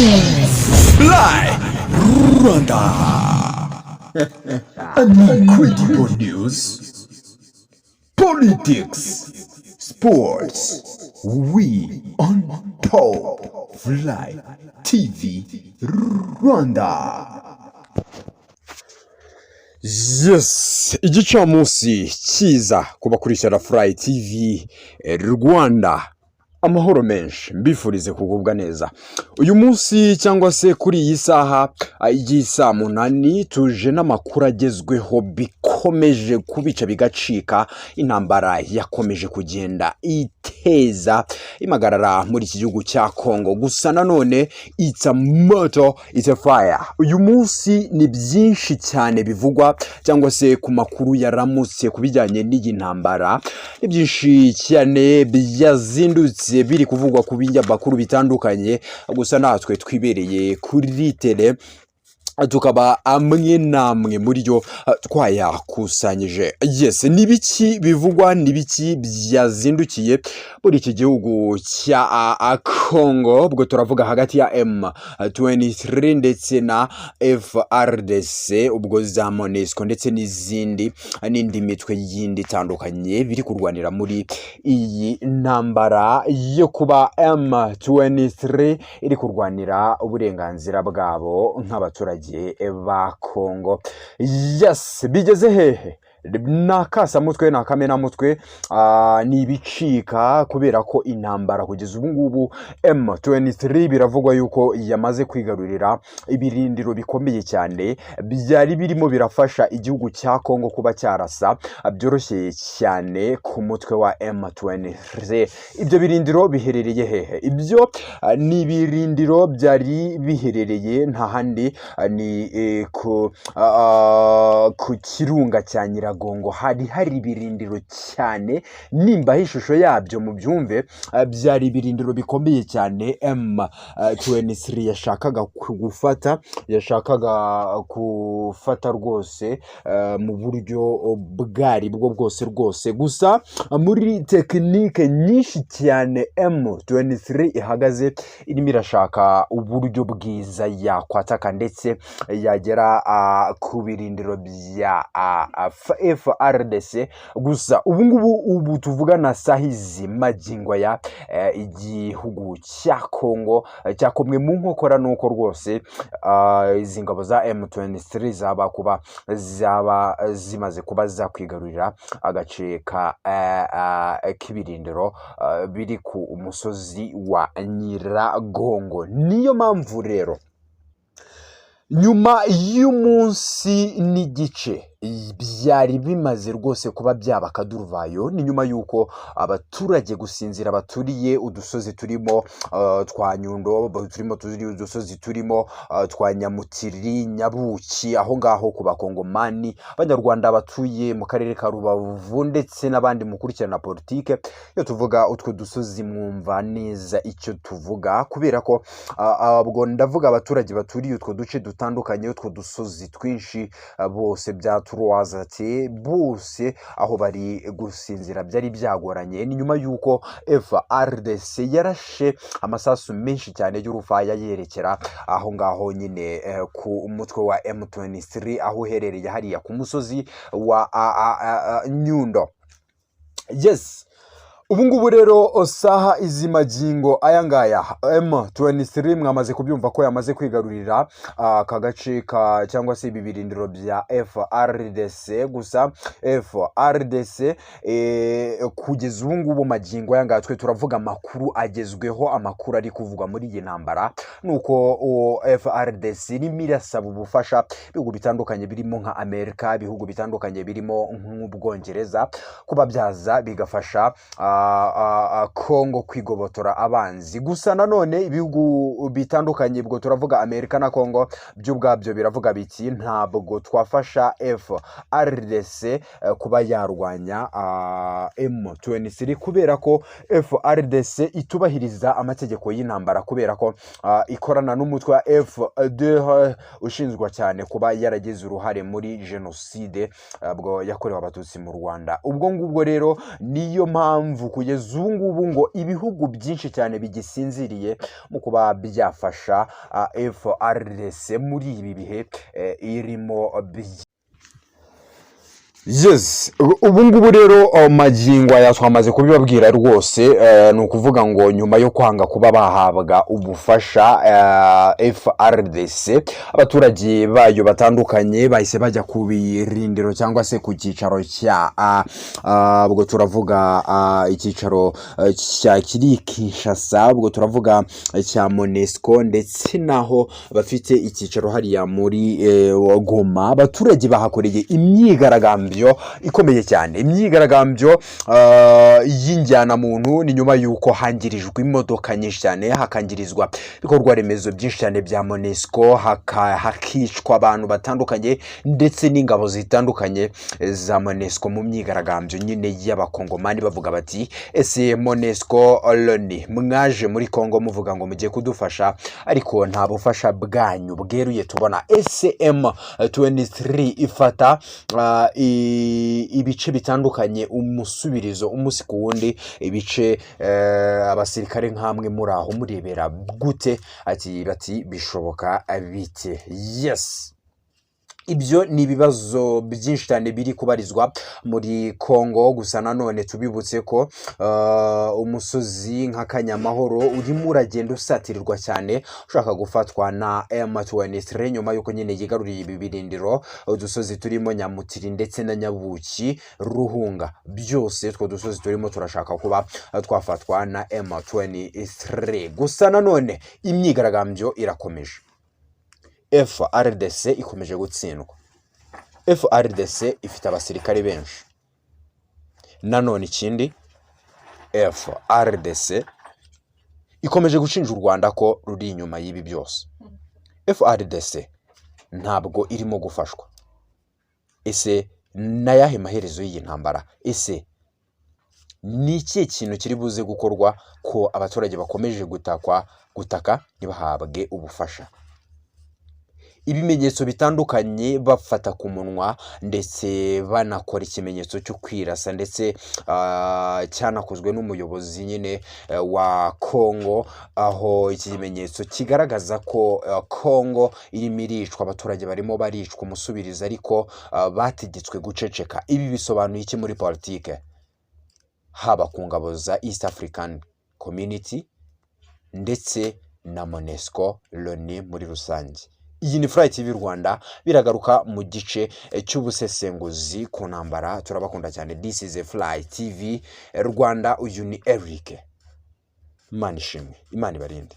Fly Rwanda. Incredible news, politics, sports. We on top. Fly TV Rwanda. Yes, igicamunsi cyiza kubakurikira Fly TV Rwanda. Amahoro menshi mbifurize kugubwa neza. Uyu munsi cyangwa se kuri iyi saha y'isa munani tuje n'amakuru agezweho bikomeje kubica bigacika. Intambara yakomeje kugenda iteza imagarara muri iki gihugu cya Congo. Gusa nanone it's a moto, it's a fire. Uyu munsi ni byinshi cyane bivugwa cyangwa se ku makuru yaramutse kubijyanye n'iyi ntambara. Ni byinshi cyane byazindutse biri kuvugwa ku binyamakuru bitandukanye. Gusa natwe twibereye kuri tele tukaba amwe namwe muri yo twayakusanyije. Yes, nibiki bivugwa, nibiki byazindukiye muri iki gihugu cya Congo. Ubwo turavuga hagati ya M23 ndetse na Fardc, ubwo za MONUSCO ndetse n'indi mitwe yindi itandukanye biri kurwanira muri iyi ntambara yo kuba M23 iri kurwanira uburenganzira bwabo nk'abaturage ba Congo. Yes, bigeze hehe? Nakasamutwe n'akamenamutwe ni bicika kubera ko intambara kugeza ubu ngubu M23 biravugwa yuko yamaze kwigarurira ibirindiro bikomeye cyane byari birimo birafasha igihugu cya Congo kuba cyarasa byoroshye cyane ku mutwe wa M23. Ibyo birindiro biherereye hehe? Ibyo ni birindiro byari biherereye nta handi ni ku kirunga cya Gongo. Hari ibirindiro cyane, nimba ishusho yabyo mu byumve, byari ibirindiro bikomeye cyane M23 yashakaga gufata rwose mu buryo bwari bwo bwose. Gusa muri tekinike nyinshi cyane M23 ihagaze irimo irashaka uburyo bwiza yakwataka ndetse yagera ku birindiro bya Fardc. Gusa ubu tuvugana sahizi magingo ya igihugu cya Congo cyakomwe mu nkokora nuko rwose izi ngabo za M23 zaba zimaze kuba zakwigarurira agace k'ibirindiro biri ku musozi wa Nyiragongo. Niyo mpamvu rero nyuma y'umunsi n'igice byari bimaze rwose kuba byaba akaduruvayo, ni nyuma yuko abaturage gusinzira baturiye udusozi turimo twa Nyundo, udusozi turimo twa Nyamutiri, Nyabuki, aho ngaho ku bakongomani abanyarwanda batuye mu karere ka Rubavu ndetse n'abandi mukurikirana politike. Iyo tuvuga utwo dusozi mwumva neza icyo tuvuga, kubera ko ubwo ndavuga abaturage baturiye utwo duce dutandukanye, utwo dusozi twinshi bose bya Turwazate bose aho bari gusinzira byari byagoranye. Ni nyuma yuko Fardc yarashe amasasu menshi cyane y'urufaya yerekera aho ngaho nyine ku mutwe wa M23 aho herereye hariya ku musozi wa Nyundo. Yes, ubu ngubu rero saha izi magingo aya ngaya M23 mwamaze kubyumva ko yamaze kwigarurira aka gace cyangwa se ibi birindiro bya Fardc. Gusa Fardc kugeza ubu ngubu magingo aya ngaya twe turavuga amakuru agezweho, amakuru ari kuvugwa muri iyi ntambara nuko Fardc irimo irasaba ubufasha ibihugu bitandukanye birimo nka Amerika, ibihugu bitandukanye birimo nk'Ubwongereza kuba byaza bigafasha Congo kwigobotora abanzi. Gusa nanone ibihugu bitandukanye, bwo turavuga Amerika na Congo byo ubwabyo biravuga biti ntabwo twafasha Fardc kuba yarwanya M23 kubera ko Fardc itubahiriza amategeko y'intambara, kubera ko ikorana n'umutwe wa FDH ushinzwa cyane kuba yaragize uruhare muri jenoside bwo yakorewe abatutsi mu Rwanda. Ubwo ngubwo rero niyo mpamvu kugeza ubu ngubu ngo ibihugu byinshi cyane bigisinziriye mu kuba byafasha Fardc muri ibi bihe irimo yes ubu ngubu rero magingo aya twamaze kubibabwira rwose ni ukuvuga ngo nyuma yo kwanga kuba bahabwa ubufasha Fardc abaturage bayo batandukanye bahise bajya ku birindiro cyangwa se ku cyicaro cya ubwo turavuga icyicaro cya Kinshasa ubwo turavuga cya MONUSCO ndetse naho bafite icyicaro hariya muri Goma abaturage bahakoreye imyigaragambyo ikomeye cyane imyigaragambyo y'injyana muntu ni nyuma yuko hangirijwe imodoka nyinshi cyane hakangirizwa bikorwa remezo byinshi cyane bya MONUSCO hakicwa abantu batandukanye ndetse n'ingabo zitandukanye za MONUSCO mu myigaragambyo nyine y'abakongomani bavuga bati ese MONUSCO loni mwaje muri Congo muvuga ngo mugiye kudufasha ariko nta bufasha bwanyu bweruye tubona M23 ifata ibice bitandukanye umusubirizo umunsi ku wundi ibice abasirikare nkamwe muri aho murebera gute ati bati bishoboka bite yes ibyo ni ibibazo byinshi cyane biri kubarizwa muri Congo gusa nanone tubibutse ko umusozi nk'Akanyamahoro urimo uragenda usatirirwa cyane ushaka gufatwa na M23 nyuma yuko nyine yigaruriye ibi birindiro udusozi turimo Nyamutiri ndetse na Nyabuki Ruhunga byose two dusozi turimo turashaka kuba twafatwa na M23 gusa nanone imyigaragambyo irakomeje Fardc ikomeje gutsindwa Fardc ifite abasirikare benshi nanone ikindi Fardc ikomeje gushinja u Rwanda ko ruri inyuma y'ibi byose Fardc ntabwo irimo gufashwa ese nayahe maherezo y'iyi ntambara ese ni iki kintu kiri buze gukorwa ko abaturage bakomeje gutaka ntibahabwe ubufasha ibimenyetso bitandukanye bafata ku munwa ndetse banakora ikimenyetso cyo kwirasa ndetse cyanakozwe n'umuyobozi nyine wa Congo aho ikimenyetso kigaragaza ko Congo irimo iricwa abaturage barimo baricwa umusubiriza ariko bategetswe guceceka ibi bisobanuye iki muri politike haba ku ngabo za East African Community ndetse na MONUSCO loni muri rusange iyi ni Flight TV Rwanda biragaruka mu gice cy'ubusesenguzi ku ntambara turabakunda cyane this is a Flight TV Rwanda uyu ni Eric Manishimwe Imana ibarinde.